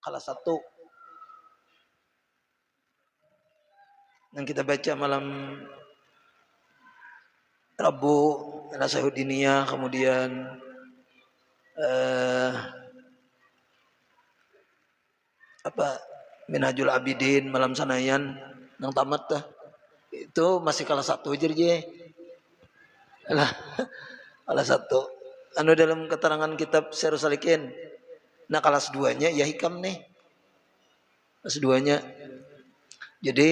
kelas 1 yang kita baca malam Rabu, Nasahudiniyah, kemudian Minhajul Abidin, malam Sanayan yang tamat dah. Itu masih kelas 1 aja je. Alah, kelas 1. Anu dalam keterangan kitab Syairus Salikin. Nah, kelas 2-nya ya hikam nih. Kelas 2-nya. Jadi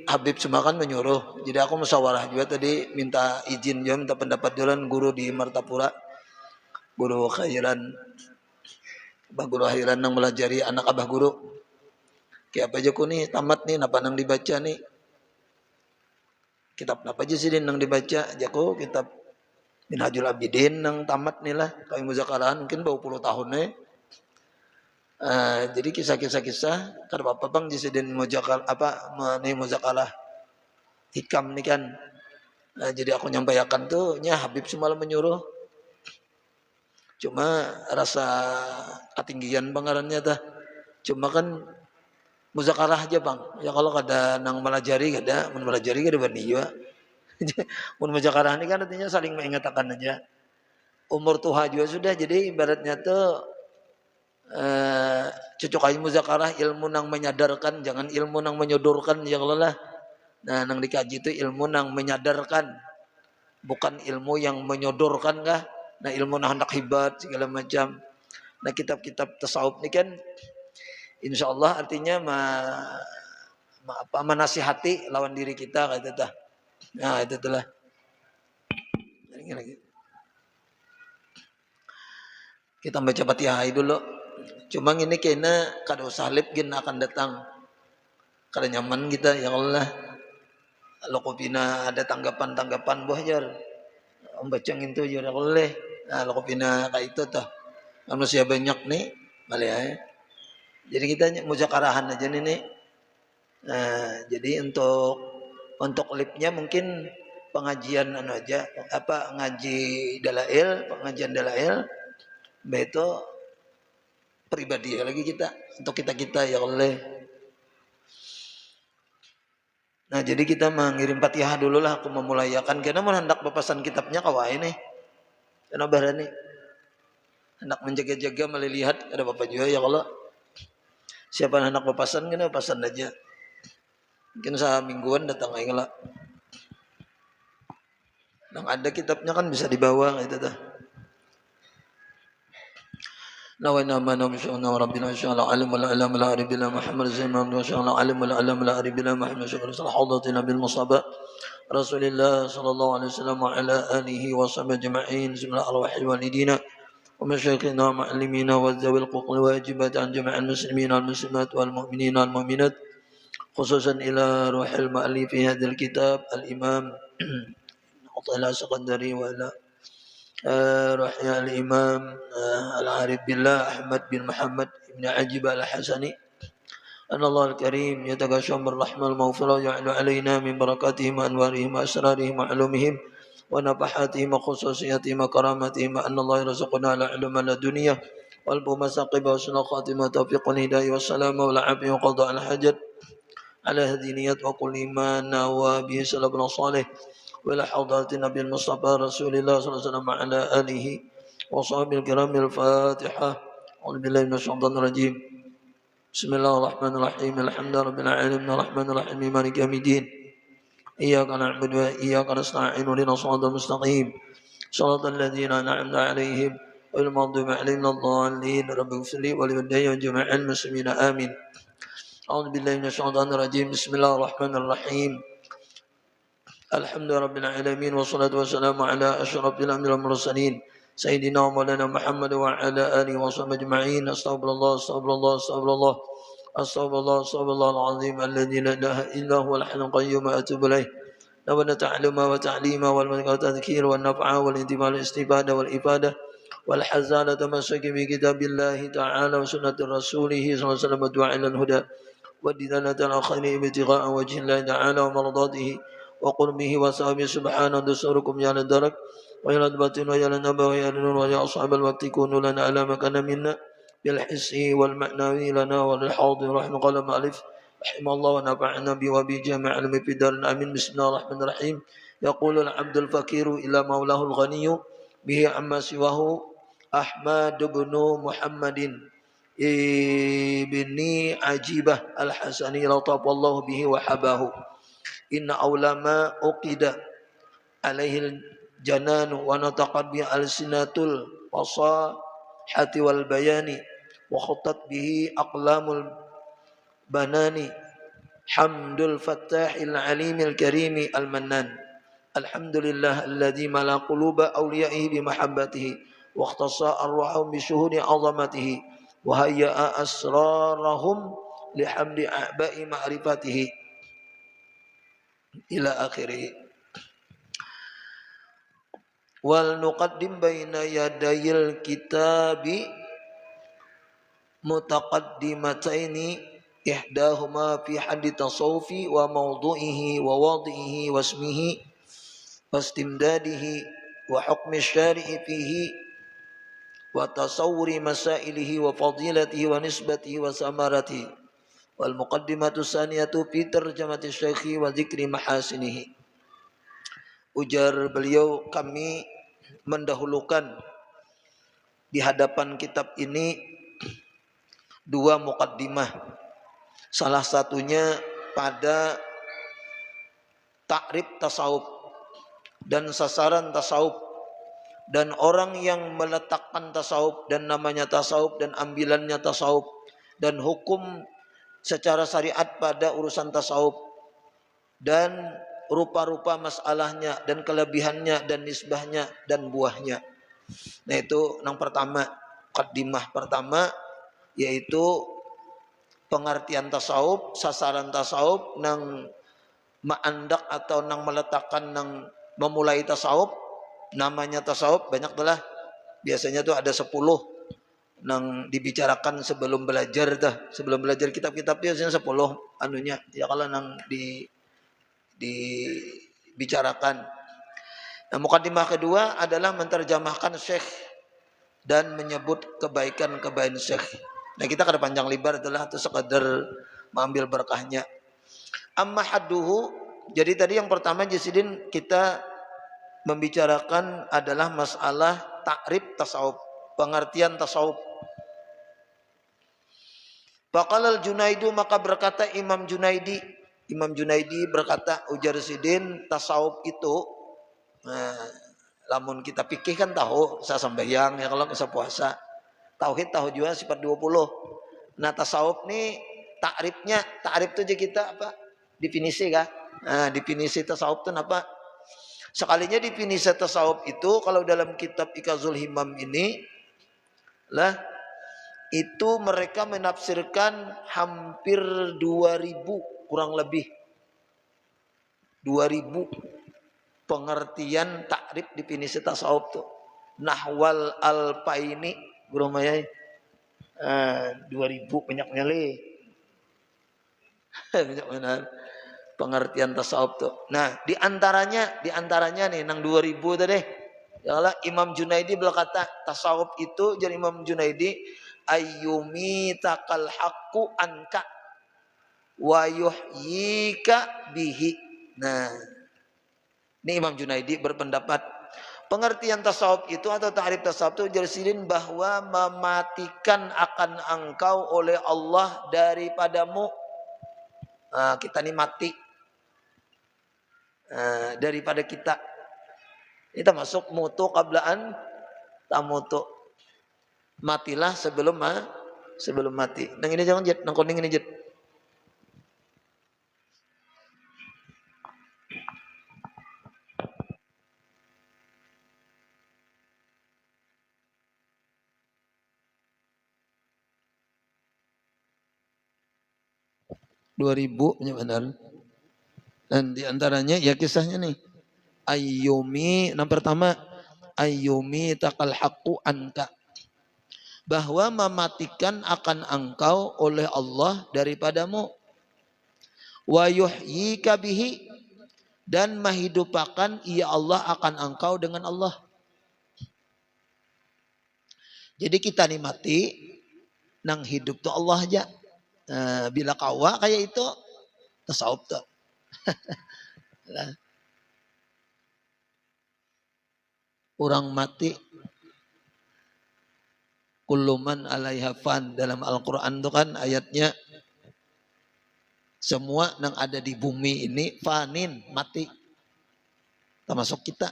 Habib Sumakan menyuruh. Jadi aku musyawarah juga tadi, minta izin juga, minta pendapat jalan guru di Martapura. Guru Khairan. Abah Guru Khairan yang melajari anak abah guru. Kayak apa aja ku nih tamat nih, napa nang dibaca nih. Kitab apa aja sih nang dibaca jago, kitab Minhajul Abidin nang tamat nih lah, kami muzakarahan mungkin 20 tahun nih. Jadi kisah-kisah kada apa bang jisidin muzakar apa nih muzakarah hikam nih kan. Jadi aku nyampaikan tuh nya Habib semalam menyuruh. Cuma rasa ketinggian bangarannya dah. Cuma kan muzakarah aja bang. Ya kalau kada nang melajari kada, mun melajari kada berani juga. Mun muzakarah ini kan artinya saling mengingatkan aja. Umur tua juga sudah, jadi ibaratnya tuh cocok aja muzakarah, ilmu nang menyadarkan, jangan ilmu nang menyodorkan ya Allah lah. Nah, nang dikaji itu ilmu nang menyadarkan, bukan ilmu yang menyodorkan kah. Nah, ilmu nang hendak hebat segala macam. Nah, kitab-kitab tasawuf ini kan insyaallah artinya menasihati lawan diri kita kata tah. Nah, itu telah. Kita baca Fatihah dulu. Cuma ini kena kada salib gin akan datang. Kada nyaman kita ya Allah. Kalau kopina ada tanggapan-tanggapan buah jar. Baca itu jar boleh. Nah, kalau kopina kayak itu tah. Manusia banyak nih, balik ya. Jadi kita muzakarahan aja nih. Nah, jadi untuk lipnya mungkin pengajian aja ngaji dalail, pengajian dalail itu pribadi lagi kita untuk kita ya Allah. Nah, jadi kita mengirim Fatihah dulu lah aku memulayakan karena hendak bepasan kitabnya kawai nih. Karena barani hendak menjaga-jaga melihat ada Bapak juga ya Allah. Siapa yang hendak bepasan kena bepasan aja. Mungkin mingguan datang aja lah. Yang ada kitabnya kan bisa dibawa gitu dah. نوينا ما نمشون وربنا إن شاء الله علم ولا علم لا أري بلا محمد زمان وإن شاء الله علم ولا علم لا أري بلا محمد شكر حوضتنا بالمصابة رسول الله صلى الله عليه وسلم وعلى آله وصحبه أجمعين بسم الله الرحمن الوالدين ومشايخنا ومعلمينا وذوي الحقوق والواجبات عن جميع المسلمين والمسلمات والمؤمنين والمؤمنات خصوصا إلى روح المؤلف في هذا الكتاب الإمام عطية السقندري وإلى روح الإمام العارف بالله أحمد بن محمد بن عجيب الحسني أن الله الكريم يتغشم بالرحمة المغفرة ويعلو علينا من بركاتهم وأنوارهم وأسرارهم وعلومهم ونفحاتهم وخصوصياتهم وكراماتهم أن الله يرزقنا على علم الدنيا والمساقب وسن خاتمة توفيق الهداية والسلام والعافية وقضاء الحاجات على هذه النيات وكل ما نوى به سلفنا الصالح وإلى حضرة النبي المصطفى رسول الله صلى الله عليه وسلم وعلى آله وصحبه الكرام الفاتحة أعوذ بالله من الشيطان الرجيم بسم الله الرحمن الرحيم الحمد لله رب العالمين الرحمن الرحيم مالك يوم الدين إياك نعبد وإياك نستعين اهدنا الصراط المستقيم صراط الذين أنعمت عليهم غير المغضوب عليهم الضالين رب اغفر لي ولوالدي وجميع المسلمين آمين أعوذ بالله من الشيطان الرجيم بسم الله الرحمن الرحيم الحمد لله رب العالمين والصلاة والسلام على أشرف الأنبياء والمرسلين سيدنا ومولانا محمد وعلى آله وصحبه أجمعين أستغفر الله أستغفر الله أستغفر الله أستغفر الله أستغفر الله العظيم الذي لا إله إلا هو الحي القيوم أتوب إليه نبنا تعلم وتعليم والتذكير والنفع والانتفاع والاستفادة والإفادة والحزانة تمسك بكتاب الله تعالى وسنة رسوله صلى الله عليه وسلم والدعاء إلى الهدى والدلالة على خير ابتغاء وجه الله تعالى ومرضاته وقربه وصحبه سبحانه دسوركم يا للدرك ويا للباطن ويا للنبى ويا للنور ويا أصحاب الوقت كونوا لنا على مكان منا بالحسي والمعنوي لنا وللحاضر رحمه قال مؤلف رحمه الله ونفعنا به وبجميع علم في دار الأمين. بسم الله الرحمن الرحيم. يقول العبد الفقير إلى مولاه الغني به عما سواه أحمد بن محمد ابن عجيبة الحسني لطف الله به وحباه إن أولى ما أقد عليه الجنان ونطقت به ألسنة الفصاحة والبيان وخطت به أقلام البنان حمد الفتاح العليم الكريم المنان. الحمد لله الذي ملا قلوب أوليائه بمحبته واختص أرواحهم بشهود عظمته وهيأ أسرارهم لحمد أعباء معرفته إلى آخره. ولنقدم بين يدي الكتاب متقدمتين إحداهما في حد التصوف وموضوعه ووضعه واسمه واستمداده وحكم الشارع فيه وتصور مسائله وفضيلته ونسبته وثمرته. والمقدمة الثانية في ترجمة الشيخ وذكر محاسنه. Ujar beliau, kami mendahulukan di hadapan kitab ini dua muqaddimah. Salah satunya pada takrib tasawuf dan sasaran tasawuf dan orang yang meletakkan tasawuf dan namanya tasawuf dan ambilannya tasawuf dan hukum secara syariat pada urusan tasawuf dan rupa-rupa masalahnya dan kelebihannya dan nisbahnya dan buahnya. Nah itu yang pertama, muqaddimah pertama yaitu pengertian tasawuf, sasaran tasawuf, nang maandak atau nang meletakkan nang memulai tasawuf, namanya tasawuf banyak telah. Biasanya tuh ada 10 nang dibicarakan sebelum belajar dah. Sebelum belajar kitab-kitab biasanya 10 anunya. Ya kalau nang dibicarakan. Nah, muqaddimah kedua adalah menterjemahkan syekh dan menyebut kebaikan-kebaikan syekh. Nah, kita kada panjang lebar adalah itu sekadar mengambil berkahnya. Amma hadduhu, jadi tadi yang pertama Jasidin kita membicarakan adalah masalah takrib tasawuf, pengertian tasawuf. Faqala al-Junaidu, maka berkata Imam Junaidi berkata, ujar Sidin, tasawuf itu lamun kita pikir kan tahu saya sembahyang ya, kalau saya puasa tauhid tahu juga sifat 20. Nah tasawuf nih takrib itu aja kita apa definisi kah? Nah definisi tasawuf itu apa? Sekalinya definisi tasawuf itu kalau dalam kitab Ikazul Himam ini lah itu mereka menafsirkan hampir 2000 kurang lebih 2000 pengertian takrib definisi tasawuf tuh. Nahwal Alpaini guru maya 2000 banyaknya le. Banyak benar pengertian tasawuf tuh. Nah, di antaranya nih nang 2000 tadi. Ya Allah, Imam Junaidi berkata tasawuf itu jadi Imam Junaidi ayyumi takal haqqu anka wa yuhyika bihi. Nah, ini Imam Junaidi berpendapat pengertian tasawuf itu atau takrif tasawuf itu jersilin bahwa mematikan akan engkau oleh Allah daripadamu. Nah, kita ini mati daripada kita. Kita masuk mutu qablaan tamutu. Matilah sebelum mati. Nang ini jangan jet, nang kuning ini jet. Ya benar. Dan diantaranya ya kisahnya nih. Ayyumi, yang pertama ayyumi takal haqqu anka, bahwa mematikan akan engkau oleh Allah daripadamu. Wa yuhyika bihi, dan menghidupakan ia Allah akan engkau dengan Allah. Jadi kita nih mati nang hidup tuh Allah aja. Bila kawa kayak itu tasawuf tuh. Orang mati kulluman alaiha fan, dalam Al-Quran itu kan ayatnya semua yang ada di bumi ini fanin, mati, termasuk kita.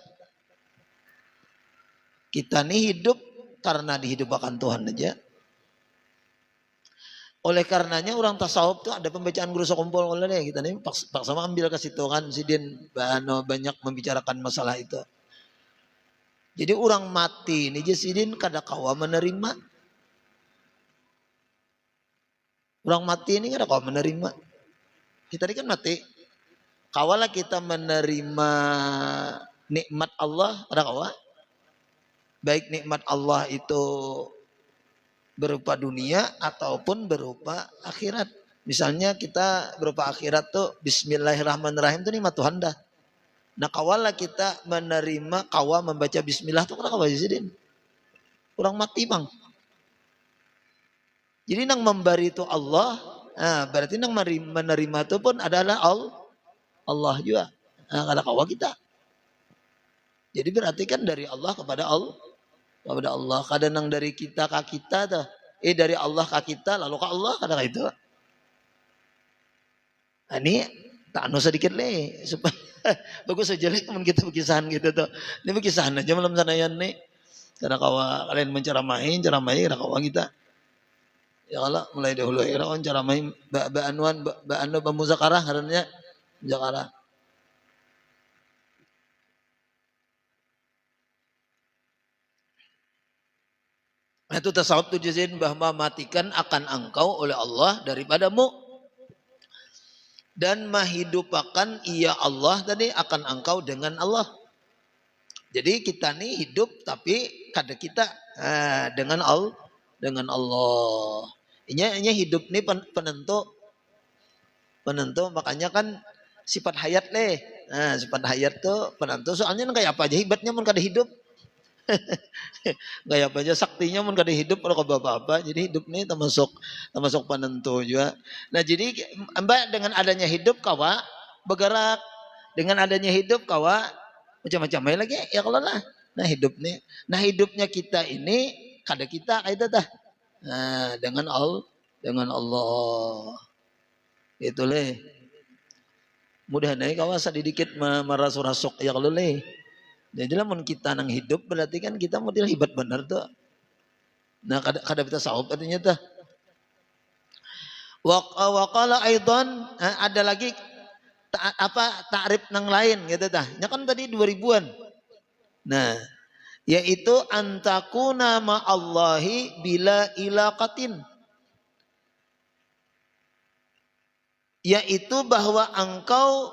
Kita nih hidup karena dihidupkan Tuhan aja. Oleh karenanya orang tasawuf tuh ada pembacaan guru kumpul oleh kita nih paksa ambil ke situ kan sidin banyak membicarakan masalah itu. Jadi orang mati nih sidin kada kawa menerima. Orang mati ini kada kawa menerima. Kita ini kan mati. Kawalah kita menerima nikmat Allah kada kawa. Baik nikmat Allah itu berupa dunia ataupun berupa akhirat. Misalnya kita berupa akhirat tuh bismillahirrahmanirrahim tuh nikmat Tuhan dah. Nah kawalah kita menerima kawa membaca bismillah tuh kenapa sidin? Kurang mati bang. Jadi nang memberi itu Allah, berarti nang menerima itu pun adalah Allah juga. Kada kawa kita. Jadi berarti kan dari Allah kepada Allah. Kepada Allah, kadang nang dari kita ke kita tuh, dari Allah ke kita lalu ke Allah kadang itu. Ini tak anu sedikit le supaya bagus saja le mun kita berkisahan gitu tuh. Ini berkisahan aja malam sanayan nih. Karena kawa kalian menceramahi kada kawa kita. Ya Allah mulai dahulu ya kawan ceramahi ba'anuan ba'anu bamuzakarah karena Jakarta. Itu tasawuf tu jazin bahwa matikan akan engkau oleh Allah daripadamu dan mahidupkan ia Allah tadi akan engkau dengan Allah. Jadi kita nih hidup tapi kada kita dengan Allah. Ini hidup nih penentu makanya kan sifat hayat leh. Sifat hayat tuh penentu soalnya kayak apa aja hebatnya mun kada hidup. Gaya apa aja saktinya mun kada hidup kalau apa-apa. Jadi hidup ini termasuk penentu juga. Nah jadi mbak dengan adanya hidup kawa bergerak, dengan adanya hidup kawa macam-macam lagi ya kalau lah. Nah hidupnya kita ini kada kita kayak itu dah. Nah dengan Allah itu leh. Mudah naik kawa sedikit merasuk-rasuk ya kalau leh. Jadi lamun kita nang hidup berarti kan kita model hebat benar tuh. Nah kada kita sahub artinya tuh. Waqala aidan ada lagi takrif nang lain gitu tah. Ya kan tadi 2000-an. Nah, yaitu antakuna ma'allahi bila ilaqatin. Yaitu bahwa engkau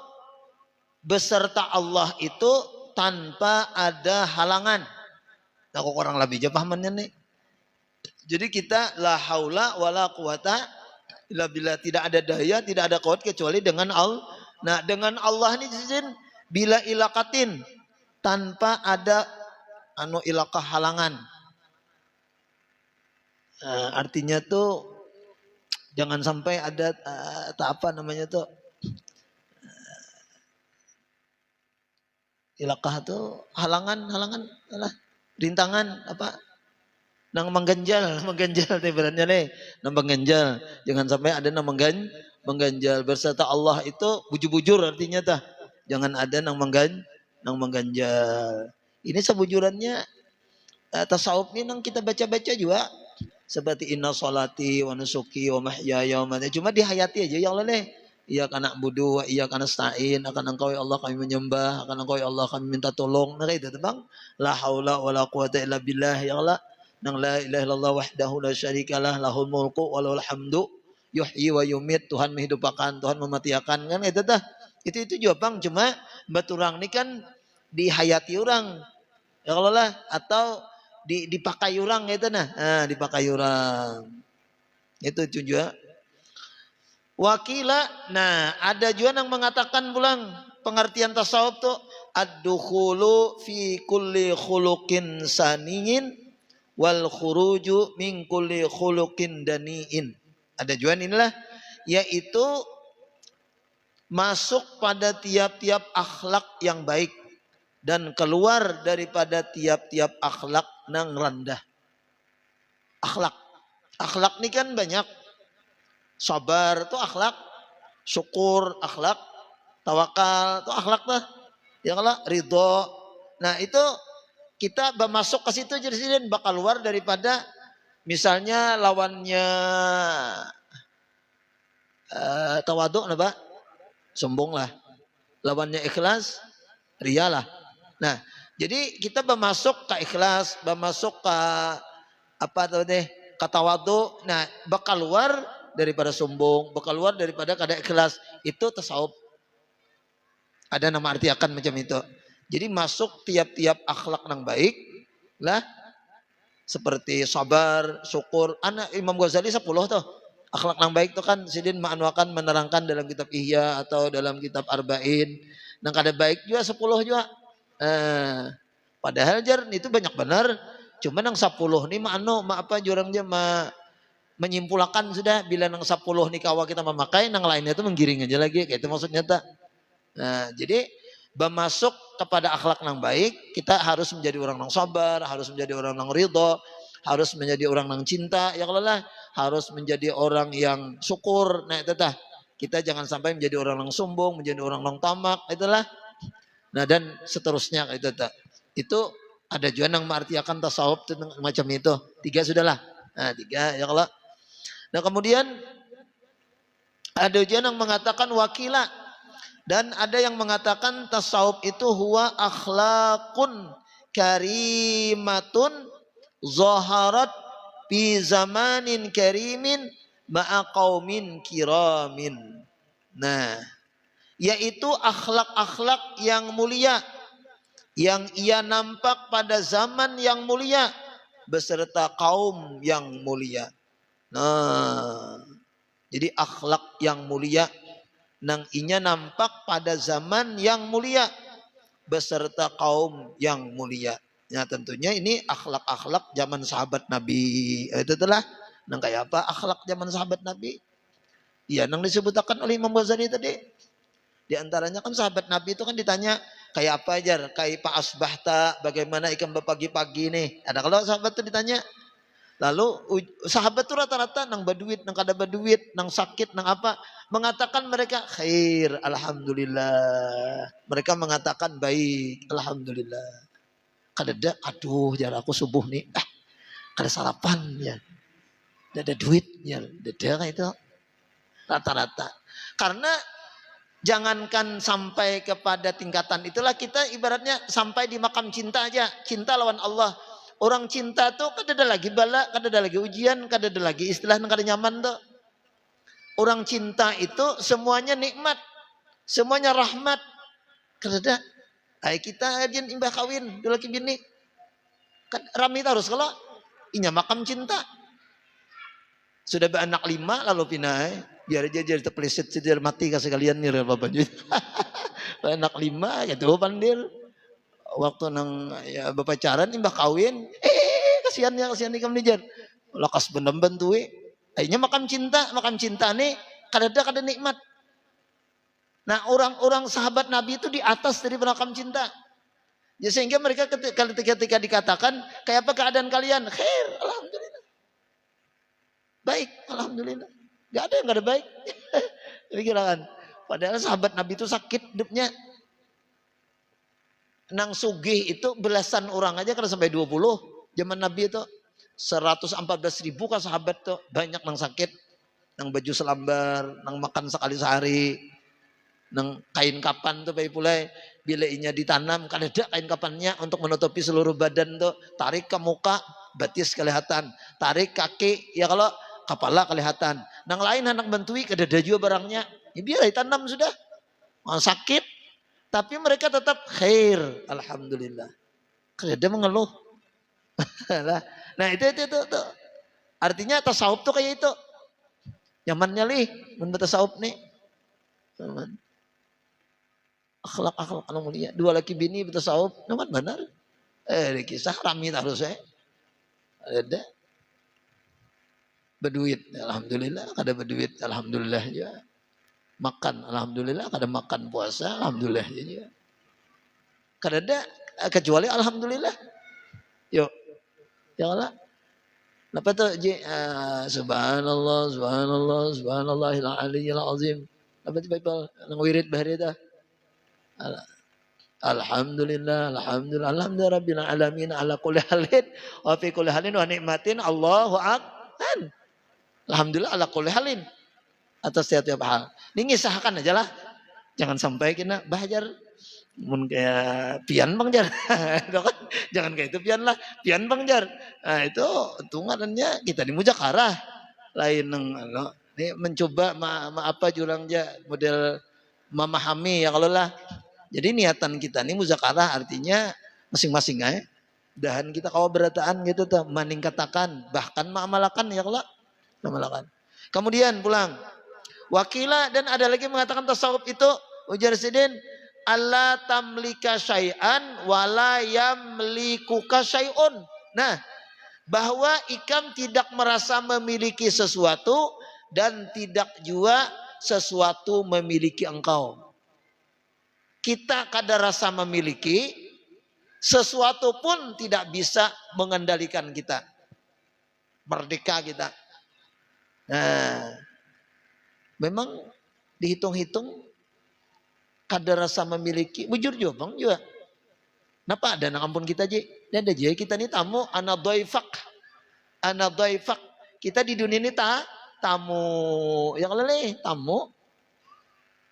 beserta Allah itu tanpa ada halangan. Nah, kok orang lebih aja pahamannya nih. Jadi kita la haula wala quwata illa billah, tidak ada daya, tidak ada kuat kecuali dengan Allah. Nah, dengan Allah ini jin bila ilaqatin tanpa ada ilaqah halangan. Artinya tuh jangan sampai ada apa namanya tuh ilakah tuh halangan lah rintangan apa nang mengganjal ibaratnya nih nang mengganjal, jangan sampai ada nang mengganjal berserta Allah itu bujur-bujur artinya tah jangan ada nang mengganjal. Ini sebujurannya tasawuf ini nang kita baca-baca juga seperti inna sholati wa nusuki wa mahyaya wa mamati, cuma dihayati aja yang lain. Iya kana budu, iya kana stain, akan engkau ya Allah kami menyembah, akan engkau ya Allah kami minta tolong. Nah itu bang, la haula wala quwata illa billah ya Allah. Nang la ilaha illallah wahdahu la syarikalah lahul mulku wa lahul hamdu yuhyi wa yumit. Tuhan menghidupkan, Tuhan mematikan kan itu dah. Itu juga bang, cuma baturang ini kan dihayati orang. Ya Allah lah atau dipakai orang gitu dipakai orang. Itu juga. Wakila, nah ada juga yang mengatakan pulang pengertian tasawuf tuh ad-dukhulu fi kulli khuluqin saniyin wal khuruju min kulli khuluqin daniin. Ada juan inilah, yaitu masuk pada tiap-tiap akhlak yang baik dan keluar daripada tiap-tiap akhlak nang rendah. Akhlak, akhlak ini kan banyak. Sabar itu akhlak, syukur akhlak, tawakal itu akhlak tuh. Ya kalau ridho. Nah itu kita masuk ke situ jadi bakal keluar daripada misalnya lawannya tawaduk apa? Sombong lah. Lawannya ikhlas, rialah. Nah, jadi kita bermasuk ke ikhlas, bermasuk ke apa tadi? Ke tawaduk. Nah, bakal keluar daripada sombong, bakal keluar daripada kada ikhlas. Itu tasawuf. Ada nama arti akan macam itu. Jadi masuk tiap-tiap akhlak yang baik lah, seperti sabar, syukur. Anak Imam Ghazali 10 tuh. Akhlak yang baik itu kan sidin ma'anwakan menerangkan dalam kitab Ihya atau dalam kitab Arba'in. Nang kada baik juga 10 juga. Padahal jar itu banyak benar. Cuma nang 10 ni apa jurang dia menyimpulkan sudah bila nang 10 ni kawa kita memakai, nang lainnya itu menggiring aja lagi. Kayak itu maksudnya tak. Nah, jadi bermasuk kepada akhlak yang baik, kita harus menjadi orang yang sabar, harus menjadi orang yang ridho, harus menjadi orang yang cinta, ya kalau lah, harus menjadi orang yang syukur. Nah, itu dah. Kita jangan sampai menjadi orang yang sombong, menjadi orang yang tamak, itulah. Nah, dan seterusnya itu dah. Itu ada juga yang mengartikan tasawuf macam itu. 3 sudahlah. Nah, 3 ya kalau. Nah, kemudian ada juga yang mengatakan wakilah. Dan ada yang mengatakan tasawuf itu huwa akhlaqun karimatun zaharat fi zamanin karimin ma'a qaumin kiramin. Nah, yaitu akhlak-akhlak yang mulia yang ia nampak pada zaman yang mulia beserta kaum yang mulia. Nah, jadi akhlak yang mulia nang inya nampak pada zaman yang mulia beserta kaum yang mulia. Ya tentunya ini akhlak-akhlak zaman sahabat Nabi. Itu telah nang kayak apa akhlak zaman sahabat Nabi? Ya nang disebutkan oleh Imam Ghazali tadi. Di antaranya kan sahabat Nabi itu kan ditanya kayak apa aja, kayak Pak Asbahta, bagaimana ikan berpagi-pagi nih. Ada kalau sahabat itu ditanya. Lalu sahabat itu rata-rata nang baduit, nang kada baduit, nang sakit, nang apa. Mengatakan mereka khair, alhamdulillah. Mereka mengatakan baik, alhamdulillah. Kada ada, aduh jar aku subuh nih, kada sarapan ya. Kada ada duit ya, ada itu. Rata-rata. Karena jangankan sampai kepada tingkatan itulah kita ibaratnya sampai di makam cinta aja. Cinta lawan Allah. Orang cinta tuh kada ada lagi bala, kada ada lagi ujian, kada ada lagi istilah kada nyaman tuh. Orang cinta itu semuanya nikmat, semuanya rahmat. Kada ada. Ay kita aja imbah kawin, dua laki bini. Kan rami terus kalau inya makam cinta. Sudah beranak 5 lalu pindah. Biar aja jadi terpeleset sedir mati kasih kalian nih bapak. Anak 5 ya tuh pandir. Waktu nang ya berpacaran imbah kawin kasihan ikam nih jar lakas benem tuh akhirnya makam cinta nih kada nikmat. Nah orang-orang sahabat Nabi itu di atas dari makam cinta ya, sehingga mereka ketika dikatakan kayak apa keadaan kalian, khair alhamdulillah, baik alhamdulillah, gak ada yang gak ada baik. Pikiran padahal sahabat Nabi itu sakit hidupnya. Nang sugih itu belasan orang aja kada sampai 20 zaman Nabi itu 114.000 kan sahabat tuh, banyak nang sakit, nang baju selambar, nang makan sekali sehari, nang kain kapan tuh bayi pulai bila inya ditanam kan ada kain kapannya untuk menutupi seluruh badan tuh, tarik ke muka batis kelihatan, tarik kaki ya kalau kepala kelihatan, nang lain anak bantui kada ada juga barangnya ya biar ditanam sudah sakit. Tapi mereka tetap khair, alhamdulillah. Kada mengeluh. Nah itu. Artinya tasawuf tuh kayak itu. Nyamannya lih, menurut tasawuf nih. Akhlak anu mulia. 2 laki bini bertasawuf, nyaman benar. Kisah rami terus ada berduit, alhamdulillah, kada berduit, alhamdulillah ya. Makan, alhamdulillah, kada makan puasa, alhamdulillah ya. Kada ada kecuali alhamdulillah. Yuk, ya Allah. Apa tuh? Subhanallah, subhanallah, subhanallahil aliyyil azim. Apa tuh Bible? Nang wirid bahari dah. Alhamdulillah, alhamdulillah, alhamdulillah rabbil alamin ala kulli halin wa fi kulli halin wa nikmatin Allahu akbar. Alhamdulillah ala kulli halin atas setiap hal. Ini ngisahkan aja lah. Jangan sampai kita bahajar mun kayak pian Bang Jar. Jangan kayak itu pian lah, pian Bang Jar. Nah, itu untungannya kita di Mujakarah lain nang ini mencoba apa jurang ja model memahami ya kalau lah. Jadi niatan kita nih muzakarah artinya masing-masing ya. Dan kita kalau berataan gitu tuh meningkatkan bahkan mengamalkan ya kalau mengamalkan. Kemudian pulang. Wakila dan ada lagi mengatakan tasawuf itu ujar sidin Allah tamlika syai'an wala yamlikuka syai'un. Nah, bahwa ikam tidak merasa memiliki sesuatu dan tidak juga sesuatu memiliki engkau. Kita kada rasa memiliki, sesuatu pun tidak bisa mengendalikan kita. Merdeka kita. Nah, memang dihitung-hitung kada rasa memiliki. Bujur juga bang juga. Kenapa ada nang ampun kita je? Dan ada je kita ni tamu ana dhaifak. Ana dhaifak. Kita di dunia ini tamu. Yang leleh tamu.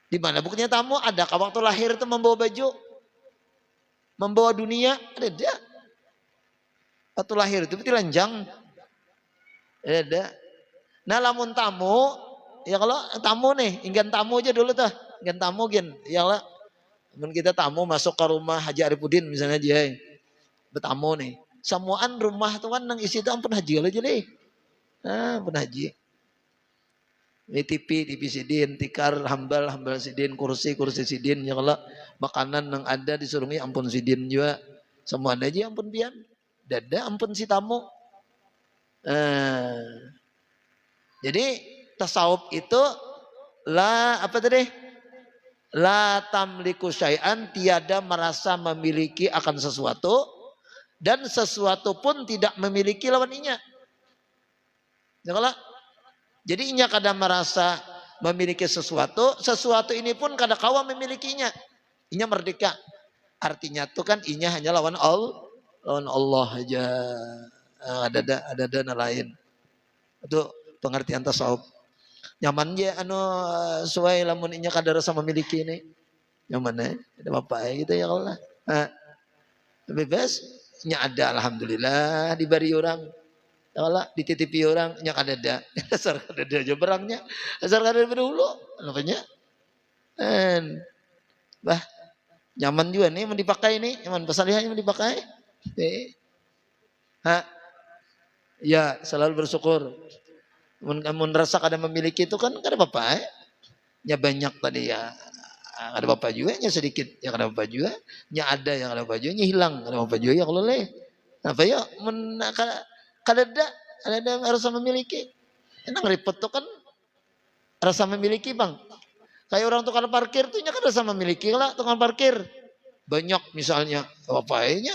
Di mana buktinya tamu? Adakah waktu lahir itu membawa baju? Membawa dunia? Ada. Waktu lahir itu telanjang. Ada. Nah lamun tamu, ya kalau tamu nih, ingin tamu aja dulu tuh. Ingin tamu gin. Ya lah. Lamun kita tamu masuk ke rumah Haji Arifudin misalnya aja. Bertamu nih. Semuaan rumah tuh kan nang isi itu ampun haji aja deh. Ah, ampun haji. Ini TV sidin, tikar, hambal sidin, kursi sidin. Ya kalau makanan yang ada disuruhnya ampun sidin juga. Semua ada aja ampun pian. Dada ampun si tamu. Jadi tasawuf itu apa tadi? La tamliku syai'an, tiada merasa memiliki akan sesuatu. Dan sesuatu pun tidak memiliki lawan inya. Ya kalau jadi inya kadang merasa memiliki sesuatu, sesuatu ini pun kadang kawa memilikinya. Inya merdeka. Artinya tuh kan inya hanya lawan Allah aja. Ada lain. Itu pengertian tasawuf. Nyaman ya suai lamun inya kadang rasa memiliki ini. Nyaman ya. Ada apa gitu ya Allah. Bebas. Nya ada alhamdulillah diberi orang. Allah dititipi orang nyak ada asar ada aja barangnya asar ada dulu namanya bah nyaman juga nih mau dipakai nih nyaman pasalihnya mau dipakai ya selalu bersyukur mun rasa kada memiliki itu kan kada apa-apa nya banyak tadi ya ada apa juga nya sedikit ya kada apa juga nya ada yang ada apa juga nya hilang kada apa juga ya kalau leh apa ya mun kada ada rasa memiliki. Enak repot tuh kan rasa memiliki bang. Kayak orang tukang parkir tuh kan rasa memiliki lah tukang parkir. Banyak misalnya apa-apanya.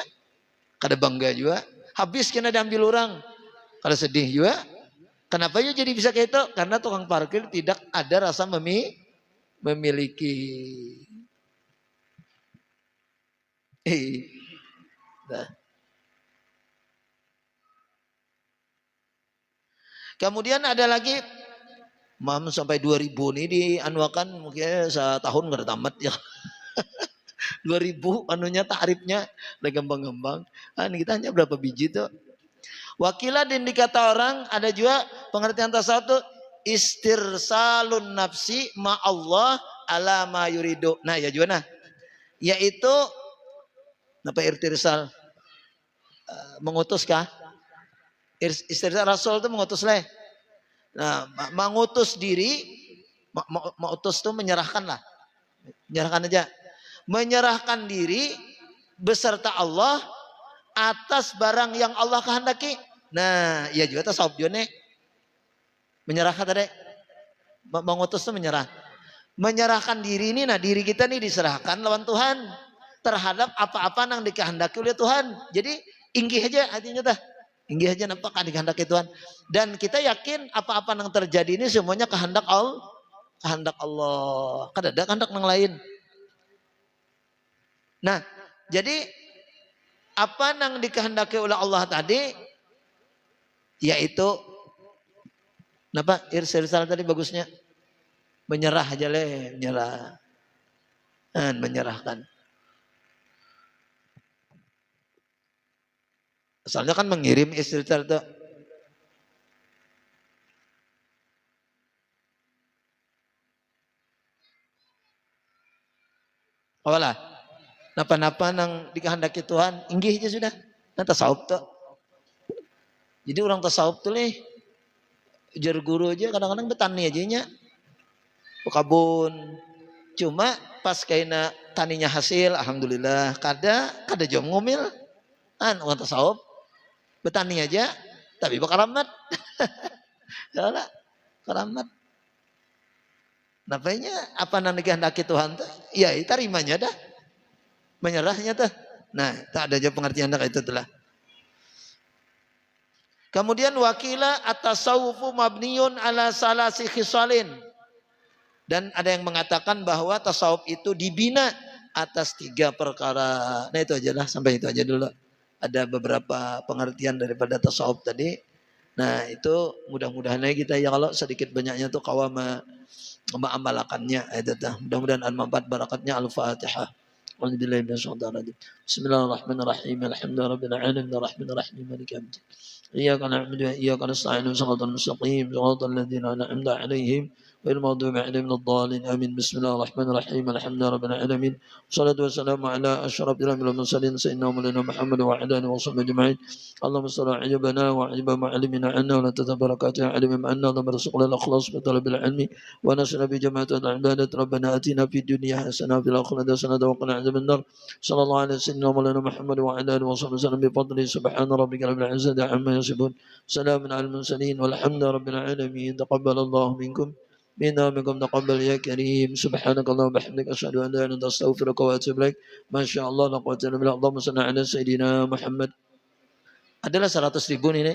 Kada bangga juga. Habis kena diambil orang. Kada sedih juga. Kenapa ya jadi bisa kayak itu? Karena tukang parkir tidak ada rasa memiliki. Nah. Kemudian ada lagi sampai 2000 ini dianuakan mungkin setahun nggak ada tamat ya. 2000 anunya tarifnya lagi gembang-gembang. Kita hanya berapa biji tuh. Wakilah dan dikata orang ada juga pengertian tasawuf itu istirsalun nafsi ma Allah ala ma yuridu. Nah ya juga nah. Yaitu apa irtirsal? Mengutus kah? Istilah Rasul itu mengutus leh. Nah, mengutus diri, mengutus itu menyerahkan lah. Menyerahkan aja. Menyerahkan diri beserta Allah atas barang yang Allah kehendaki. Nah, iya juga tasawuf juga nih. Menyerah kata dek. Mengutus tuh menyerah. Menyerahkan diri ini, nah diri kita nih diserahkan lawan Tuhan terhadap apa-apa yang dikehendaki oleh Tuhan. Jadi inggih aja hatinya dah. Inggih aja nampakkan dikehendaki Tuhan. Dan kita yakin apa-apa yang terjadi ini semuanya kehendak Allah. Kehendak Allah. Kan ada kehendak yang lain. Nah, jadi apa yang dikehendaki oleh Allah tadi, yaitu kenapa irsal tadi bagusnya menyerah aja le, menyerah dan menyerahkan. Asalnya kan mengirim irsal itu. Apalah, napa-napa nang dikehendaki Tuhan, inggih aja sudah. Nah tasawuf tuh. Jadi orang tasawuf tuh leh, jar guru aja kadang-kadang betani aja nya, kebun. Cuma pas kaina taninya hasil, alhamdulillah. Kada jom ngomil, orang tasawuf betani aja, tapi bakal ramat. Salah, keramat. Napanya apa nang dikehendaki Tuhan tuh? Ya, tarimanya dah. Menyerahnya tuh. Nah, tak ada aja pengertian dah itu telah. Kemudian wakila at-tasawufu mabniun ala salasi khisalin. Dan ada yang mengatakan bahwa tasawuf itu dibina atas 3 perkara. Nah itu aja lah, sampai itu aja dulu. Ada beberapa pengertian daripada tasawuf tadi. Nah itu mudah-mudahan kita ya kalau sedikit banyaknya tuh kawama mengamalkannya. Mudah-mudahan al-manfaat barakatnya al-Fatihah. Bismillahirrahmanirrahim. Alhamdulillahirabbil alamin arrahmanir rahim maliki yaumiddin. إياك نعبد وإياك نستعين صراط المستقيم صراط الذين أنعمت عليهم غير المغضوب عليهم ولا الضالين آمين بسم الله الرحمن الرحيم الحمد لله رب العالمين والصلاة والسلام على أشرف الأنبياء والمرسلين سيدنا مولانا محمد وعلى آله وصحبه أجمعين اللهم صل عجبنا وعجب معلمنا عنا ولا تتبركاته علم عنا اللهم ارزقنا الإخلاص بطلب العلم ونصرنا بجماعة العبادة ربنا آتنا في الدنيا حسنة وفي الآخرة حسنة وقنا عذاب النار صلى الله على سيدنا مولانا محمد وعلى آله وصحبه وسلم بفضله سبحان ربك رب العزة عما يصفون سلام على المرسلين والحمد رب العالمين تقبل الله منكم منا منكم تقبل يا كريم سبحانك اللهم وبحمدك أشهد أن لا إله إلا أنت أستغفرك وأتوب إليك ما شاء الله لا قوة إلا بالله اللهم صل على سيدنا محمد adalah 100.000 ini